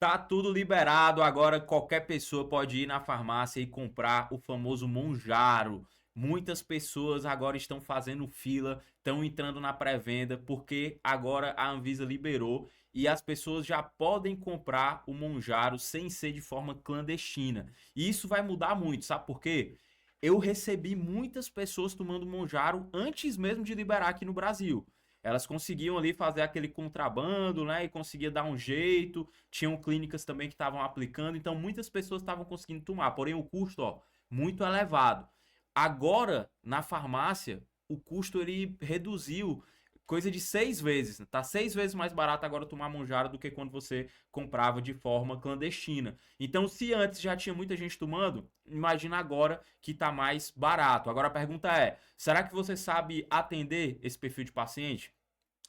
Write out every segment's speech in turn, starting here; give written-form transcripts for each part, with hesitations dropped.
Tá tudo liberado, agora qualquer pessoa pode ir na farmácia e comprar o famoso Monjaro. Muitas pessoas agora estão fazendo fila, estão entrando na pré-venda, porque agora a Anvisa liberou e as pessoas já podem comprar o Monjaro sem ser de forma clandestina. E isso vai mudar muito, sabe por quê? Eu recebi muitas pessoas tomando Monjaro antes mesmo de liberar aqui no Brasil. Elas conseguiam ali fazer aquele contrabando, né? E conseguia dar um jeito. Tinham clínicas também que estavam aplicando, então muitas pessoas estavam conseguindo tomar, porém o custo, ó, muito elevado. Agora, na farmácia, o custo ele reduziu coisa de 6 vezes. Tá 6 vezes mais barato agora tomar Monjaro do que quando você comprava de forma clandestina. Então, se antes já tinha muita gente tomando, imagina agora que tá mais barato. Agora a pergunta é: será que você sabe atender esse perfil de paciente?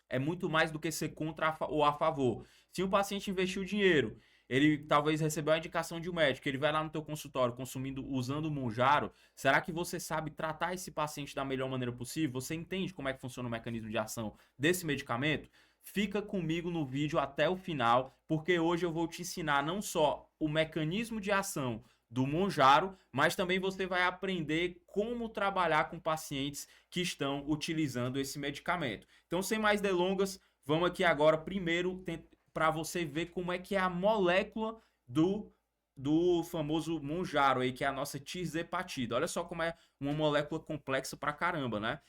É muito mais do que ser contra ou a favor. Se um paciente investiu dinheiro, ele talvez recebeu a indicação de um médico, ele vai lá no teu consultório consumindo, usando o Monjaro, será que você sabe tratar esse paciente da melhor maneira possível? Você entende como é que funciona o mecanismo de ação desse medicamento? Fica comigo no vídeo até o final, porque hoje eu vou te ensinar não só o mecanismo de ação do Monjaro, mas também você vai aprender como trabalhar com pacientes que estão utilizando esse medicamento. Então, sem mais delongas, vamos aqui agora primeiro para você ver como é que é a molécula do famoso Monjaro aí, que é a nossa tirzepatida. Olha só como é uma molécula complexa pra caramba, né?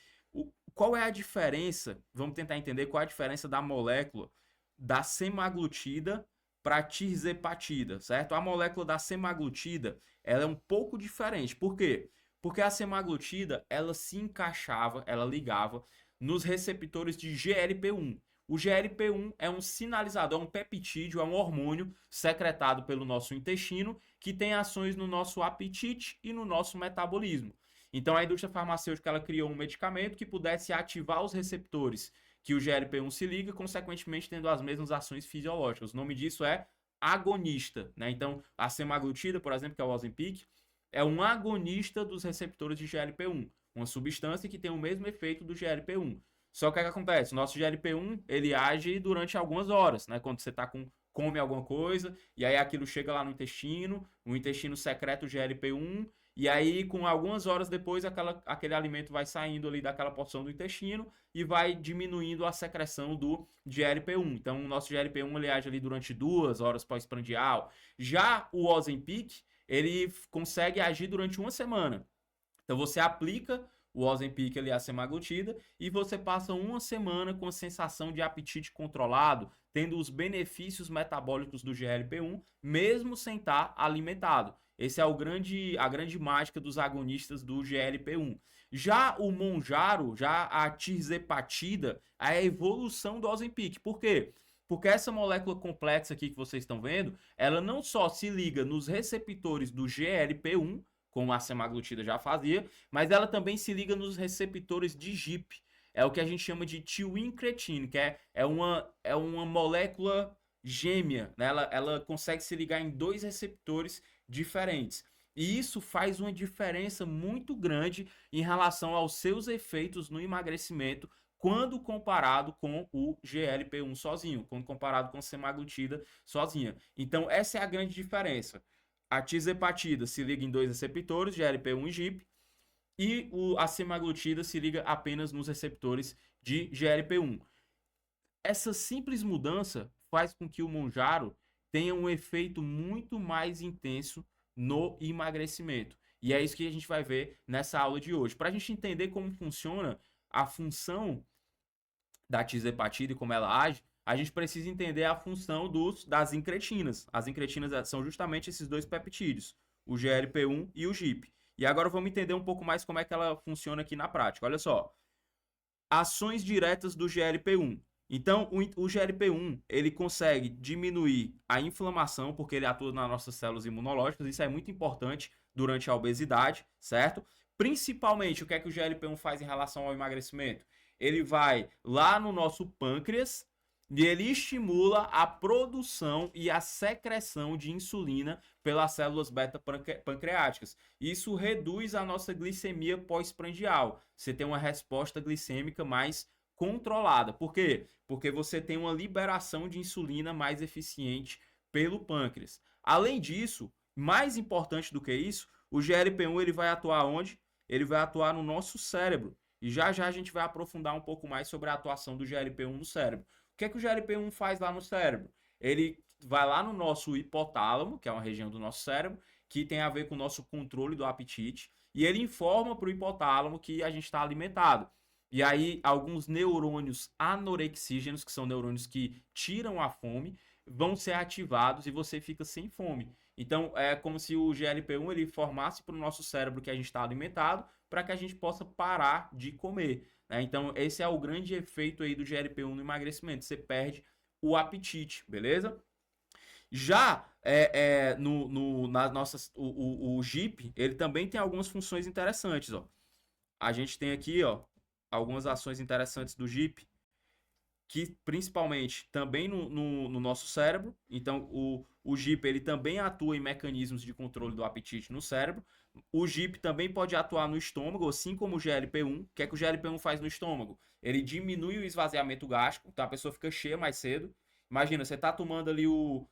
Qual é a diferença? Vamos tentar entender qual é a diferença da molécula da semaglutida para tirzepatida, certo? A molécula da semaglutida, ela é um pouco diferente. Por quê? Porque a semaglutida, ela se encaixava, ela ligava nos receptores de GLP-1. O GLP-1 é um sinalizador, é um peptídeo, é um hormônio secretado pelo nosso intestino que tem ações no nosso apetite e no nosso metabolismo. Então a indústria farmacêutica ela criou um medicamento que pudesse ativar os receptores que o GLP-1 se liga, consequentemente tendo as mesmas ações fisiológicas. O nome disso é agonista, né? Então a semaglutida, por exemplo, que é o Ozempic, é um agonista dos receptores de GLP-1, uma substância que tem o mesmo efeito do GLP-1. Só que o que acontece? O nosso GLP-1 ele age durante algumas horas, né? Quando você está come alguma coisa, e aí aquilo chega lá no intestino, o intestino secreta o GLP-1, e aí com algumas horas depois aquele alimento vai saindo ali daquela porção do intestino e vai diminuindo a secreção do GLP-1. Então o nosso GLP-1 ele age ali durante 2 horas pós-prandial. Já o Ozempic, ele consegue agir durante uma semana. Então você aplica o Ozempic ali, a semaglutida, e você passa uma semana com a sensação de apetite controlado, tendo os benefícios metabólicos do GLP-1, mesmo sem estar alimentado. Esse é a grande mágica dos agonistas do GLP-1. Já o Monjaro, já a tirzepatida, é a evolução do Ozempic. Por quê? Porque essa molécula complexa aqui que vocês estão vendo, ela não só se liga nos receptores do GLP-1, como a semaglutida já fazia, mas ela também se liga nos receptores de GIP. É o que a gente chama de tioincretin, que é uma molécula gêmea, né? Ela consegue se ligar em dois receptores diferentes. E isso faz uma diferença muito grande em relação aos seus efeitos no emagrecimento quando comparado com o GLP-1 sozinho, quando comparado com a semaglutida sozinha. Então, essa é a grande diferença. A tirzepatida se liga em dois receptores, GLP-1 e GIP, e a semaglutida se liga apenas nos receptores de GLP-1. Essa simples mudança faz com que o Monjaro tenha um efeito muito mais intenso no emagrecimento. E é isso que a gente vai ver nessa aula de hoje. Para a gente entender como funciona a função da tirzepatida e como ela age, a gente precisa entender a função das incretinas. As incretinas são justamente esses dois peptídeos, o GLP-1 e o GIP. E agora vamos entender um pouco mais como é que ela funciona aqui na prática. Olha só, ações diretas do GLP-1. Então, o GLP-1 ele consegue diminuir a inflamação porque ele atua nas nossas células imunológicas. Isso é muito importante durante a obesidade, certo? Principalmente, o que é que o GLP-1 faz em relação ao emagrecimento? Ele vai lá no nosso pâncreas e ele estimula a produção e a secreção de insulina pelas células beta-pancreáticas. Isso reduz a nossa glicemia pós-prandial. Você tem uma resposta glicêmica mais controlada. Por quê? Porque você tem uma liberação de insulina mais eficiente pelo pâncreas. Além disso, mais importante do que isso, o GLP-1 ele vai atuar onde? Ele vai atuar no nosso cérebro. E já já a gente vai aprofundar um pouco mais sobre a atuação do GLP-1 no cérebro. O que é que o GLP-1 faz lá no cérebro? Ele vai lá no nosso hipotálamo, que é uma região do nosso cérebro, que tem a ver com o nosso controle do apetite, e ele informa para o hipotálamo que a gente está alimentado. E aí, alguns neurônios anorexígenos, que são neurônios que tiram a fome, vão ser ativados e você fica sem fome. Então, é como se o GLP-1 ele formasse para o nosso cérebro que a gente está alimentado, para que a gente possa parar de comer. Né? Então, esse é o grande efeito aí do GLP-1 no emagrecimento. Você perde o apetite, beleza? Já nas nossas, o GIP, ele também tem algumas funções interessantes. Ó. A gente tem aqui ó, algumas ações interessantes do GIP, que principalmente também no nosso cérebro. Então, o GIP ele também atua em mecanismos de controle do apetite no cérebro. O GIP também pode atuar no estômago, assim como o GLP-1. O que é que o GLP-1 faz no estômago? Ele diminui o esvaziamento gástrico, então a pessoa fica cheia mais cedo. Imagina, você está tomando ali o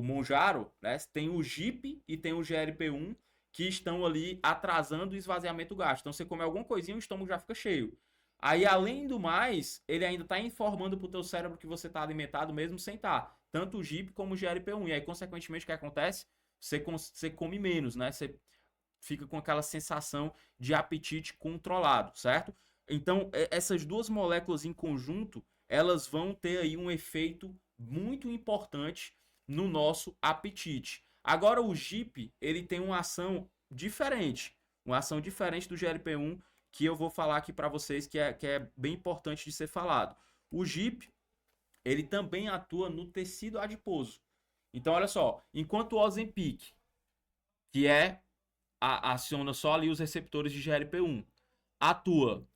Monjaro, né? Tem o GIP e tem o GLP-1 que estão ali atrasando o esvaziamento gástrico. Então, você come alguma coisinha, o estômago já fica cheio. Aí, além do mais, ele ainda está informando para o teu cérebro que você está alimentado mesmo sem estar. Tanto o GIP como o GLP-1. E aí, consequentemente, o que acontece? Você come menos, né? Você fica com aquela sensação de apetite controlado, certo? Então, essas duas moléculas em conjunto, elas vão ter aí um efeito muito importante no nosso apetite. Agora, o GIP, ele tem uma ação diferente do GLP-1, que eu vou falar aqui para vocês, que é bem importante de ser falado. O GIP, ele também atua no tecido adiposo. Então, olha só, enquanto o Ozempic, que aciona só ali os receptores de GLP-1, atua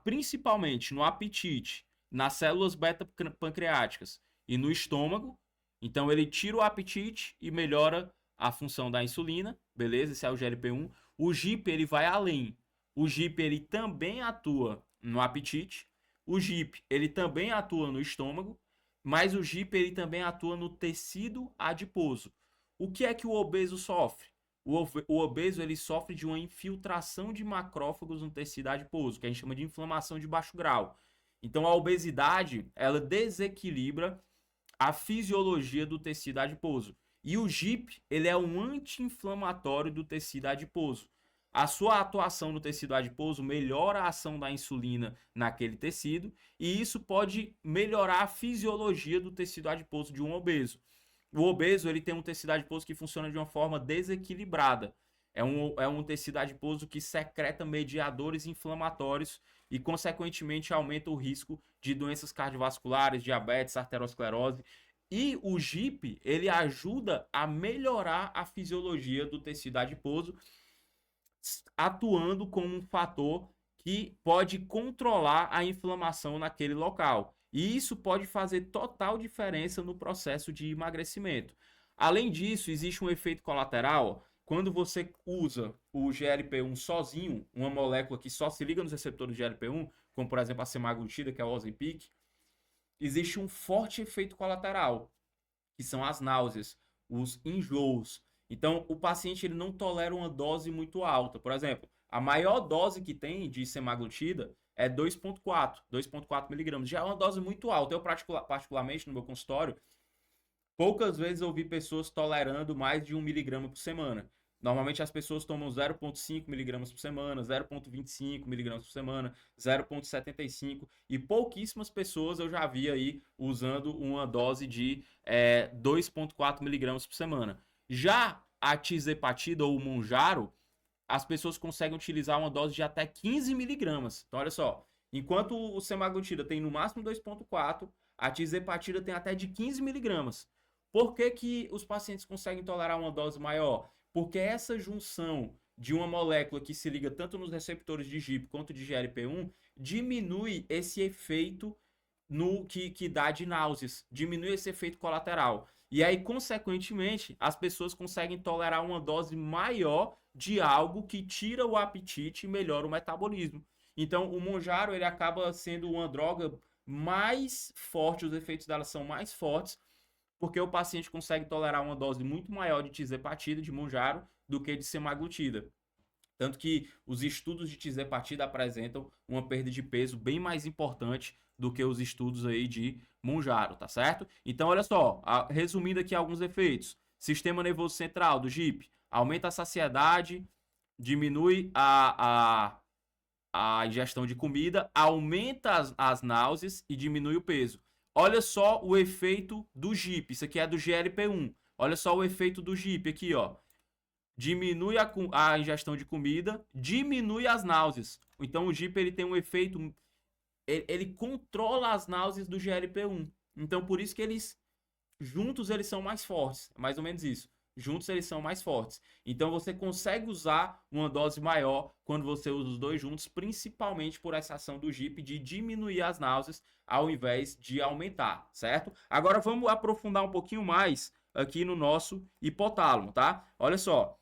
principalmente no apetite, nas células beta-pancreáticas e no estômago. Então, ele tira o apetite e melhora a função da insulina, beleza? Esse é o GLP-1. O GIP, ele vai além. O GIP, ele também atua no apetite. O GIP, ele também atua no estômago. Mas o GIP, ele também atua no tecido adiposo. O que é que o obeso sofre? O obeso ele sofre de uma infiltração de macrófagos no tecido adiposo, que a gente chama de inflamação de baixo grau. Então, a obesidade, ela desequilibra a fisiologia do tecido adiposo. E o GIP, ele é um anti-inflamatório do tecido adiposo. A sua atuação no tecido adiposo melhora a ação da insulina naquele tecido e isso pode melhorar a fisiologia do tecido adiposo de um obeso. O obeso ele tem um tecido adiposo que funciona de uma forma desequilibrada. É um tecido adiposo que secreta mediadores inflamatórios e, consequentemente, aumenta o risco de doenças cardiovasculares, diabetes, arteriosclerose. E o GIP, ele ajuda a melhorar a fisiologia do tecido adiposo, atuando como um fator que pode controlar a inflamação naquele local. E isso pode fazer total diferença no processo de emagrecimento. Além disso, existe um efeito colateral. Quando você usa o GLP-1 sozinho, uma molécula que só se liga nos receptores de GLP-1, como por exemplo a semaglutida, que é o Ozempic, existe um forte efeito colateral, que são as náuseas, os enjoos. Então, o paciente ele não tolera uma dose muito alta. Por exemplo, a maior dose que tem de semaglutida é 2,4 miligramas. Já é uma dose muito alta. Eu, particularmente, no meu consultório, poucas vezes eu vi pessoas tolerando mais de 1 miligrama por semana. Normalmente as pessoas tomam 0,5 miligramas por semana, 0,25 miligramas por semana, 0,75 e pouquíssimas pessoas eu já vi aí usando uma dose de 2,4 miligramas por semana. Já a tizepatida ou o Mounjaro, as pessoas conseguem utilizar uma dose de até 15 miligramas. Então, olha só, enquanto o semaglutida tem no máximo 2,4, a tizepatida tem até de 15 miligramas. Por que que os pacientes conseguem tolerar uma dose maior? Porque essa junção de uma molécula que se liga tanto nos receptores de GIP quanto de GLP-1 diminui esse efeito que dá de náuseas, diminui esse efeito colateral. E aí, consequentemente, as pessoas conseguem tolerar uma dose maior de algo que tira o apetite e melhora o metabolismo. Então, o Mounjaro ele acaba sendo uma droga mais forte, os efeitos dela são mais fortes, porque o paciente consegue tolerar uma dose muito maior de tizepatida, de Mounjaro, do que de semaglutida. Tanto que os estudos de tizepatida apresentam uma perda de peso bem mais importante do que os estudos aí de Mounjaro, tá certo? Então, olha só, resumindo aqui alguns efeitos. Sistema nervoso central do GIP aumenta a saciedade, diminui a ingestão de comida, aumenta as náuseas e diminui o peso. Olha só o efeito do GIP, isso aqui é do GLP-1. Olha só o efeito do GIP aqui, ó. Diminui a ingestão de comida, diminui as náuseas. Então o GIP ele tem um efeito, ele controla as náuseas do GLP-1. Então por isso que eles juntos eles são mais fortes, é mais ou menos isso. Juntos eles são mais fortes. Então você consegue usar uma dose maior quando você usa os dois juntos, principalmente por essa ação do GIP de diminuir as náuseas ao invés de aumentar, certo? Agora vamos aprofundar um pouquinho mais aqui no nosso hipotálamo, tá? Olha só,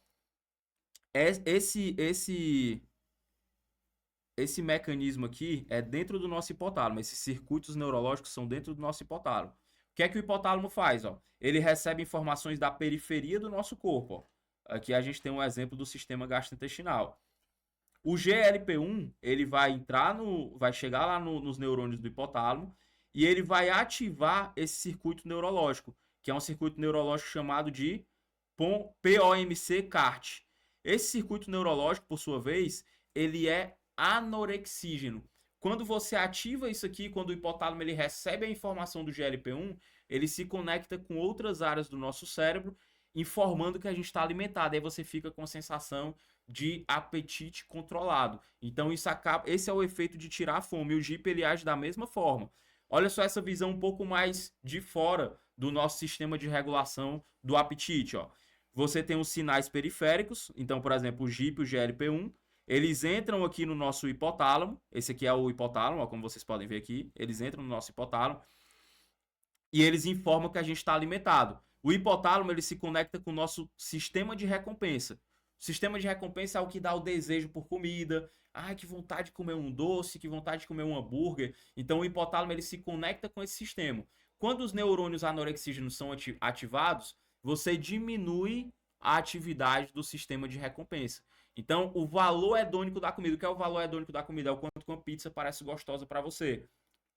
esse mecanismo aqui é dentro do nosso hipotálamo. Esses circuitos neurológicos são dentro do nosso hipotálamo. O que é que o hipotálamo faz? Ó? Ele recebe informações da periferia do nosso corpo. Ó. Aqui a gente tem um exemplo do sistema gastrointestinal. O GLP-1 ele vai chegar lá nos neurônios do hipotálamo e ele vai ativar esse circuito neurológico, que é um circuito neurológico chamado de POMC-CART. Esse circuito neurológico, por sua vez, ele é anorexígeno. Quando você ativa isso aqui, quando o hipotálamo ele recebe a informação do GLP-1, ele se conecta com outras áreas do nosso cérebro, informando que a gente está alimentado. Aí você fica com a sensação de apetite controlado. Então esse é o efeito de tirar a fome. E o GIP ele age da mesma forma. Olha só essa visão um pouco mais de fora do nosso sistema de regulação do apetite. Ó. Você tem os sinais periféricos, então, por exemplo, o GIP e o GLP-1, eles entram aqui no nosso hipotálamo, esse aqui é o hipotálamo, ó, como vocês podem ver aqui, eles entram no nosso hipotálamo e eles informam que a gente está alimentado. O hipotálamo ele se conecta com o nosso sistema de recompensa. O sistema de recompensa é o que dá o desejo por comida. Ai, que vontade de comer um doce, que vontade de comer um hambúrguer. Então o hipotálamo ele se conecta com esse sistema. Quando os neurônios anorexígenos são ativados, você diminui a atividade do sistema de recompensa. Então, o valor hedônico da comida, o que é o valor hedônico da comida? É o quanto que uma pizza parece gostosa para você.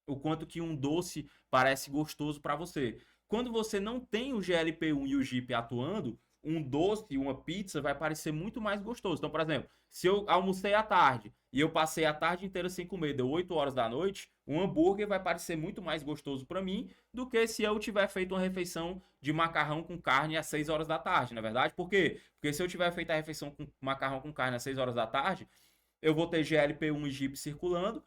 O quanto que um doce parece gostoso para você. Quando você não tem o GLP-1 e o GIP atuando, um doce, uma pizza vai parecer muito mais gostoso. Então, por exemplo, se eu almocei à tarde e eu passei a tarde inteira sem comer, deu 8 horas da noite, um hambúrguer vai parecer muito mais gostoso para mim do que se eu tiver feito uma refeição de macarrão com carne às 6 horas da tarde, não é verdade? Por quê? Porque se eu tiver feito a refeição com macarrão com carne às 6 horas da tarde, eu vou ter GLP-1 e GIP circulando,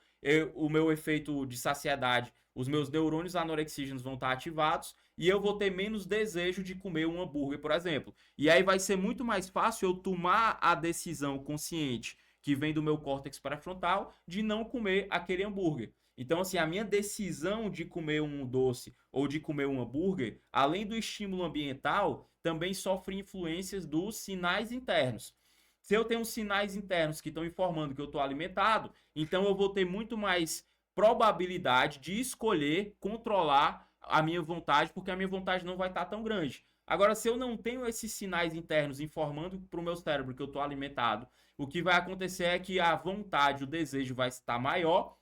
o meu efeito de saciedade, os meus neurônios anorexígenos vão estar ativados e eu vou ter menos desejo de comer um hambúrguer, por exemplo. E aí vai ser muito mais fácil eu tomar a decisão consciente que vem do meu córtex pré-frontal de não comer aquele hambúrguer. Então, assim, a minha decisão de comer um doce ou de comer um hambúrguer, além do estímulo ambiental, também sofre influências dos sinais internos. Se eu tenho sinais internos que estão informando que eu estou alimentado, então eu vou ter muito mais probabilidade de escolher controlar a minha vontade, porque a minha vontade não vai estar tão grande. Agora, se eu não tenho esses sinais internos informando para o meu cérebro que eu estou alimentado, o que vai acontecer é que a vontade, o desejo vai estar maior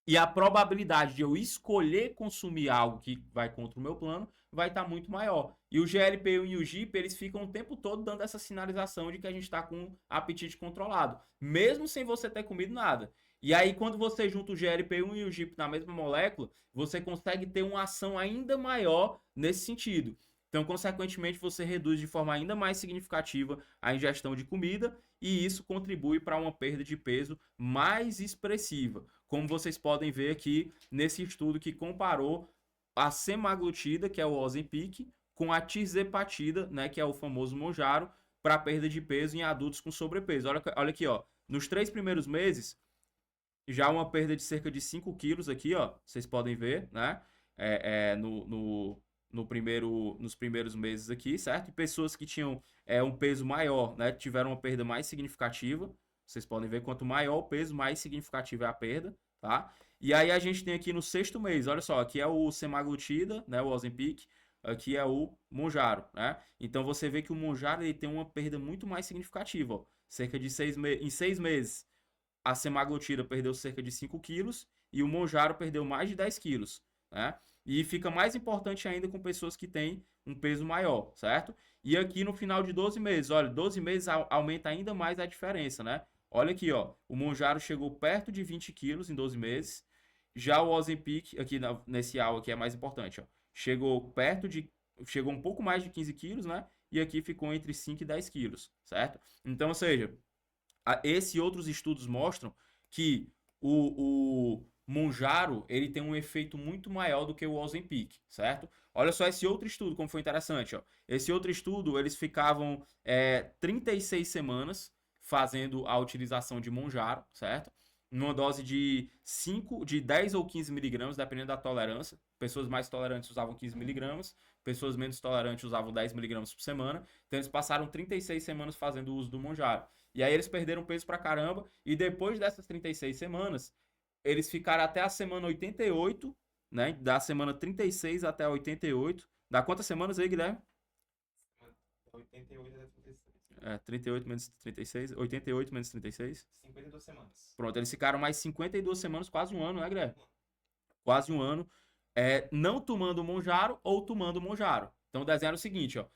e a probabilidade de eu escolher consumir algo que vai contra o meu plano vai estar muito maior. E o GLP-1 e o GIP, eles ficam o tempo todo dando essa sinalização de que a gente está com apetite controlado, mesmo sem você ter comido nada. E aí, quando você junta o GLP-1 e o GIP na mesma molécula, você consegue ter uma ação ainda maior nesse sentido. Então, consequentemente, você reduz de forma ainda mais significativa a ingestão de comida e isso contribui para uma perda de peso mais expressiva. Como vocês podem ver aqui nesse estudo que comparou a semaglutida, que é o Ozempic, com a tirzepatida, né, que é o famoso Mounjaro, para perda de peso em adultos com sobrepeso. Olha aqui, ó. Nos 3 primeiros meses, já uma perda de cerca de 5 quilos aqui, ó. Vocês podem ver, né? Nos primeiros meses aqui, certo? E pessoas que tinham um peso maior, né? Tiveram uma perda mais significativa. Vocês podem ver, quanto maior o peso, mais significativa é a perda, tá? E aí a gente tem aqui no 6º mês, olha só, aqui é o semaglutida, né? O Ozempic. aqui é o Monjaro, né? Então você vê que o Monjaro ele tem uma perda muito mais significativa, ó. Cerca de em 6 meses, a semaglutida perdeu cerca de 5 quilos e o Monjaro perdeu mais de 10 quilos, né? E fica mais importante ainda com pessoas que têm um peso maior, certo? E aqui no final de 12 meses, olha, 12 meses aumenta ainda mais a diferença, né? Olha aqui, ó, o Monjaro chegou perto de 20 quilos em 12 meses, já o Ozempic, aqui nesse AL aqui é mais importante, ó, chegou um pouco mais de 15 quilos, né? E aqui ficou entre 5 e 10 quilos, certo? Então, ou seja, esse e outros estudos mostram que o Monjaro ele tem um efeito muito maior do que o Ozempic, certo? Olha só esse outro estudo, como foi interessante. Ó. Esse outro estudo, eles ficavam 36 semanas fazendo a utilização de Monjaro, certo? Numa dose de 10 ou 15 miligramas, dependendo da tolerância. Pessoas mais tolerantes usavam 15 miligramas, pessoas menos tolerantes usavam 10 miligramas por semana. Então eles passaram 36 semanas fazendo o uso do Monjaro. E aí eles perderam peso pra caramba. E depois dessas 36 semanas, eles ficaram até a semana 88, né? Da semana 36 até a 88. Dá quantas semanas aí, Guilherme? 88 até 36. 38 menos 36. 88 menos 36. 52 semanas. Pronto, eles ficaram mais 52 semanas, quase um ano, né, Guilherme? Quase um ano. Não tomando Monjaro ou tomando Monjaro. Então o desenho era o seguinte, ó.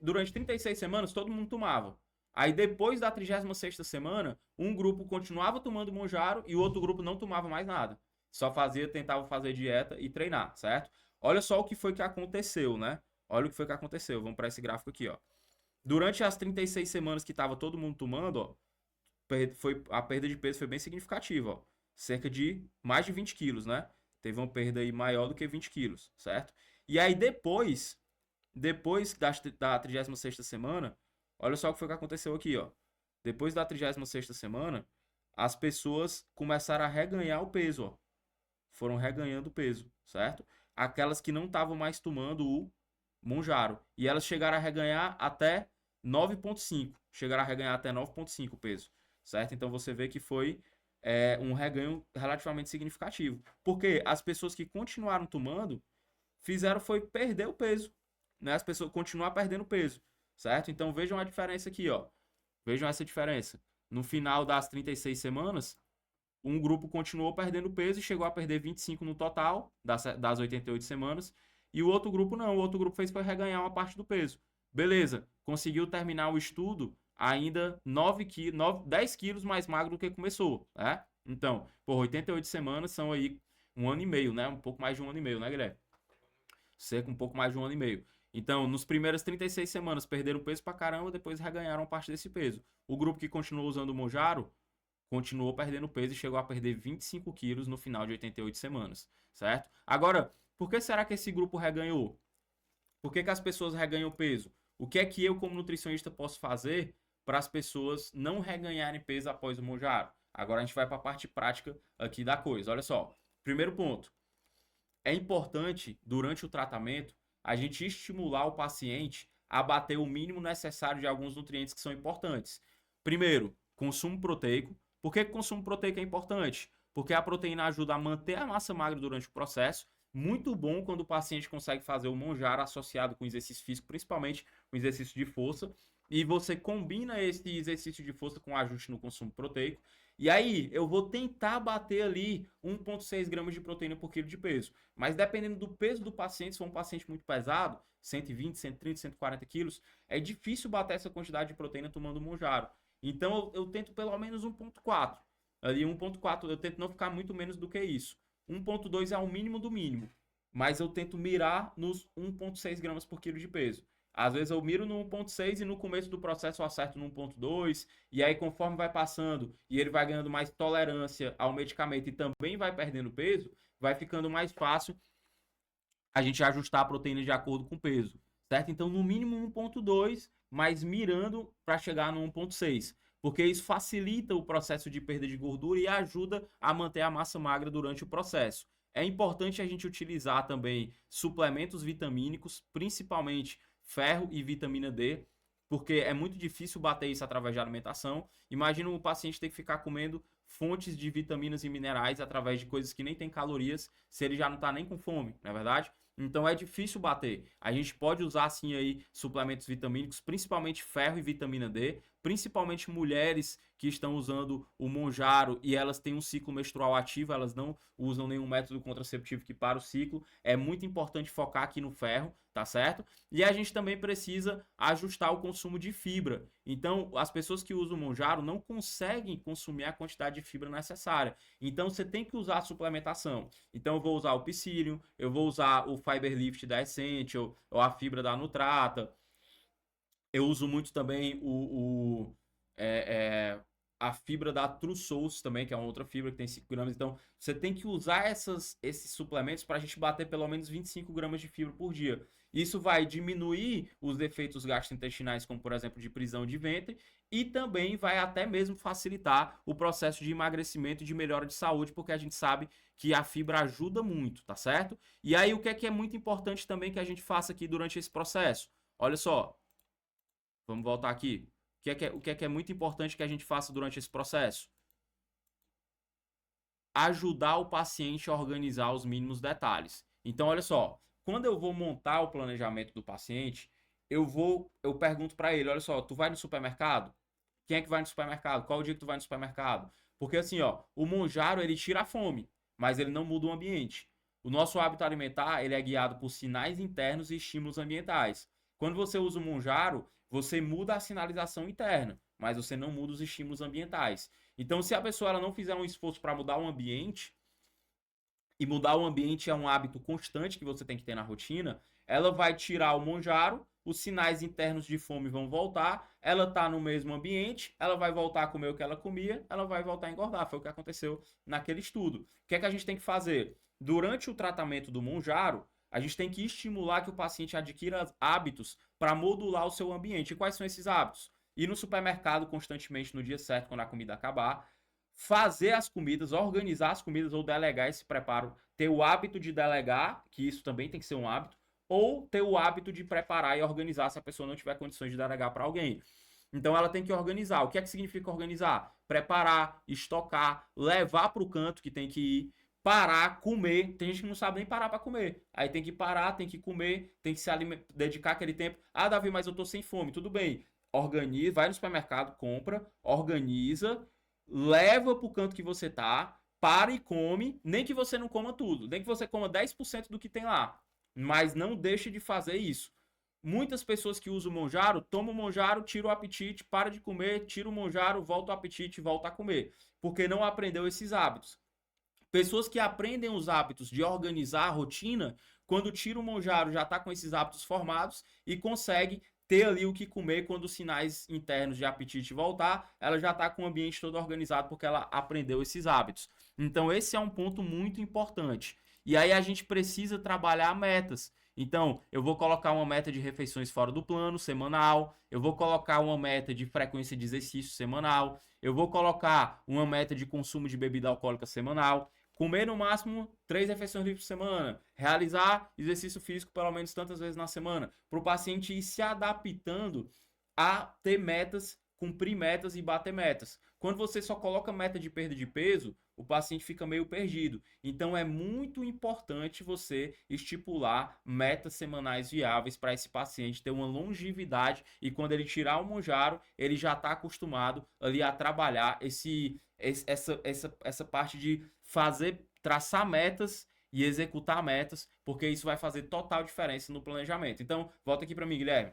Durante 36 semanas, todo mundo tomava. Aí depois da 36ª semana, um grupo continuava tomando Monjaro e o outro grupo não tomava mais nada. Só tentava fazer dieta e treinar, certo? Olha só o que foi que aconteceu, né? Olha o que foi que aconteceu. Vamos para esse gráfico aqui, ó. Durante as 36 semanas que estava todo mundo tomando, ó, a perda de peso foi bem significativa, ó. Cerca de mais de 20 quilos, né? Teve uma perda aí maior do que 20 quilos, certo? E aí depois da 36ª semana, olha só o que foi que aconteceu aqui, ó. Depois da 36ª semana, as pessoas começaram a reganhar o peso, ó. Foram reganhando peso, certo? Aquelas que não estavam mais tomando o Monjaro. E elas chegaram a reganhar até 9,5. Chegaram a reganhar até 9,5 o peso, certo? Então você vê que foi um reganho relativamente significativo. Porque as pessoas que continuaram tomando foi perder o peso, né? As pessoas continuar perdendo peso, certo? Então vejam a diferença aqui, ó. Vejam essa diferença. No final das 36 semanas, um grupo continuou perdendo peso e chegou a perder 25 no total das 88 semanas, e o outro grupo não. O outro grupo foi reganhar uma parte do peso. Beleza, conseguiu terminar o estudo ainda 10 quilos mais magro do que começou, né? Então, por 88 semanas são aí um ano e meio, né? Um pouco mais de um ano e meio, né, Guilherme? Cerca um pouco mais de um ano e meio. Então, nos primeiras 36 semanas perderam peso pra caramba, depois reganharam parte desse peso. O grupo que continuou usando o Monjaro continuou perdendo peso e chegou a perder 25 quilos no final de 88 semanas, certo? Agora, por que será que esse grupo reganhou? Por que as pessoas reganham peso? O que é que eu, como nutricionista, posso fazer para as pessoas não reganharem peso após o Monjaro? Agora a gente vai para a parte prática aqui da coisa. Olha só. Primeiro ponto. É importante, durante o tratamento, a gente estimular o paciente a bater o mínimo necessário de alguns nutrientes que são importantes. Primeiro, consumo proteico. Por que o consumo proteico é importante? Porque a proteína ajuda a manter a massa magra durante o processo. Muito bom quando o paciente consegue fazer o Monjaro associado com exercício físico, principalmente com exercício de força. E você combina esse exercício de força com ajuste no consumo proteico. E aí, eu vou tentar bater ali 1,6 gramas de proteína por quilo de peso. Mas dependendo do peso do paciente, se for um paciente muito pesado, 120, 130, 140 quilos, é difícil bater essa quantidade de proteína tomando Monjaro. Então, eu tento pelo menos 1,4. Ali 1,4, eu tento não ficar muito menos do que isso. 1,2 é o mínimo do mínimo. Mas eu tento mirar nos 1,6 gramas por quilo de peso. Às vezes eu miro no 1,6 e no começo do processo eu acerto no 1,2. E aí, conforme vai passando e ele vai ganhando mais tolerância ao medicamento e também vai perdendo peso, vai ficando mais fácil a gente ajustar a proteína de acordo com o peso, certo? Então, no mínimo 1,2, mas mirando para chegar no 1,6. Porque isso facilita o processo de perda de gordura e ajuda a manter a massa magra durante o processo. É importante a gente utilizar também suplementos vitamínicos, principalmente ferro e vitamina D, porque é muito difícil bater isso através de alimentação. Imagina o paciente ter que ficar comendo fontes de vitaminas e minerais através de coisas que nem tem calorias, se ele já não está nem com fome, não é verdade? Então é difícil bater. A gente pode usar sim aí suplementos vitamínicos, principalmente ferro e vitamina D, principalmente mulheres que estão usando o Monjaro e elas têm um ciclo menstrual ativo, elas não usam nenhum método contraceptivo que para o ciclo. É muito importante focar aqui no ferro, tá certo? E a gente também precisa ajustar o consumo de fibra. Então, as pessoas que usam o Monjaro não conseguem consumir a quantidade de fibra necessária. Então, você tem que usar a suplementação. Então, eu vou usar o Psyllium, eu vou usar o Fiber Lift da Essential, ou a fibra da Nutrata. Eu uso muito também a fibra da True Souls também, que é uma outra fibra que tem 5 gramas. Então, você tem que usar esses suplementos para a gente bater pelo menos 25 gramas de fibra por dia. Isso vai diminuir os efeitos gastrointestinais, como por exemplo de prisão de ventre, e também vai até mesmo facilitar o processo de emagrecimento e de melhora de saúde, porque a gente sabe que a fibra ajuda muito, tá certo? E aí, o que é muito importante também que a gente faça aqui durante esse processo? Olha só, vamos voltar aqui. O que é muito importante que a gente faça durante esse processo? Ajudar o paciente a organizar os mínimos detalhes. Então, olha só, quando eu vou montar o planejamento do paciente, eu pergunto para ele, olha só, tu vai no supermercado? Quem é que vai no supermercado? Qual o dia que tu vai no supermercado? Porque assim, ó, o Monjaro, ele tira a fome, mas ele não muda o ambiente. O nosso hábito alimentar, ele é guiado por sinais internos e estímulos ambientais. Quando você usa o Monjaro, você muda a sinalização interna, mas você não muda os estímulos ambientais. Então, se a pessoa ela não fizer um esforço para mudar o ambiente, e mudar o ambiente é um hábito constante que você tem que ter na rotina, ela vai tirar o Monjaro, os sinais internos de fome vão voltar, ela está no mesmo ambiente, ela vai voltar a comer o que ela comia, ela vai voltar a engordar. Foi o que aconteceu naquele estudo. O que é que a gente tem que fazer? Durante o tratamento do Monjaro, a gente tem que estimular que o paciente adquira hábitos para modular o seu ambiente. E quais são esses hábitos? Ir no supermercado constantemente no dia certo, quando a comida acabar, fazer as comidas, organizar as comidas ou delegar esse preparo, ter o hábito de delegar, que isso também tem que ser um hábito, ou ter o hábito de preparar e organizar se a pessoa não tiver condições de delegar para alguém. Então ela tem que organizar. O que é que significa organizar? Preparar, estocar, levar para o canto que tem que ir, parar, comer. Tem gente que não sabe nem parar para comer. Aí tem que parar, tem que comer, tem que se dedicar aquele tempo. Ah, Davi, mas eu tô sem fome. Tudo bem. Organiza, vai no supermercado, compra, organiza, leva pro canto que você tá, para e come, nem que você não coma tudo, nem que você coma 10% do que tem lá, mas não deixe de fazer isso. Muitas pessoas que usam o Monjaro, tomam o Monjaro, tira o apetite, para de comer, tira o Monjaro, volta o apetite, volta a comer, porque não aprendeu esses hábitos. Pessoas que aprendem os hábitos de organizar a rotina, quando tira o Monjaro já está com esses hábitos formados e consegue ter ali o que comer quando os sinais internos de apetite voltar, ela já está com o ambiente todo organizado porque ela aprendeu esses hábitos. Então esse é um ponto muito importante. E aí a gente precisa trabalhar metas. Então, eu vou colocar uma meta de refeições fora do plano, semanal. Eu vou colocar uma meta de frequência de exercício semanal. Eu vou colocar uma meta de consumo de bebida alcoólica semanal. Comer no máximo 3 refeições livres por semana. Realizar exercício físico pelo menos tantas vezes na semana. Para o paciente ir se adaptando a ter metas, cumprir metas e bater metas. Quando você só coloca meta de perda de peso, o paciente fica meio perdido. Então é muito importante você estipular metas semanais viáveis para esse paciente ter uma longevidade e quando ele tirar o Monjaro, ele já está acostumado ali a trabalhar essa parte de traçar metas e executar metas, porque isso vai fazer total diferença no planejamento. Então, volta aqui para mim, Guilherme.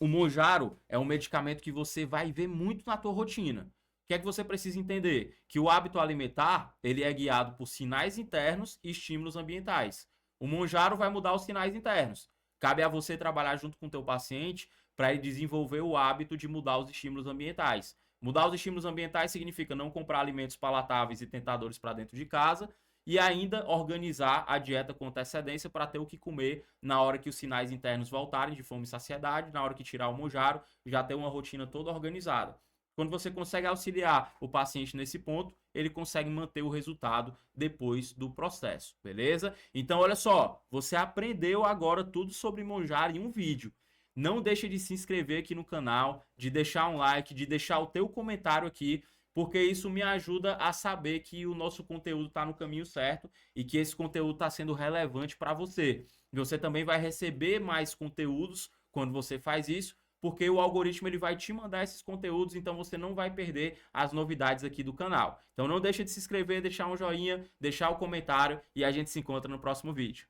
O Monjaro é um medicamento que você vai ver muito na tua rotina. O que é que você precisa entender? Que o hábito alimentar, ele é guiado por sinais internos e estímulos ambientais. O Monjaro vai mudar os sinais internos. Cabe a você trabalhar junto com o teu paciente para ele desenvolver o hábito de mudar os estímulos ambientais. Mudar os estímulos ambientais significa não comprar alimentos palatáveis e tentadores para dentro de casa e ainda organizar a dieta com antecedência para ter o que comer na hora que os sinais internos voltarem de fome e saciedade, na hora que tirar o Monjaro, já ter uma rotina toda organizada. Quando você consegue auxiliar o paciente nesse ponto, ele consegue manter o resultado depois do processo, beleza? Então, olha só, você aprendeu agora tudo sobre Monjaro em um vídeo. Não deixe de se inscrever aqui no canal, de deixar um like, de deixar o teu comentário aqui, porque isso me ajuda a saber que o nosso conteúdo está no caminho certo e que esse conteúdo está sendo relevante para você. Você também vai receber mais conteúdos quando você faz isso, porque o algoritmo ele vai te mandar esses conteúdos, então você não vai perder as novidades aqui do canal. Então não deixa de se inscrever, deixar um joinha, deixar o comentário e a gente se encontra no próximo vídeo.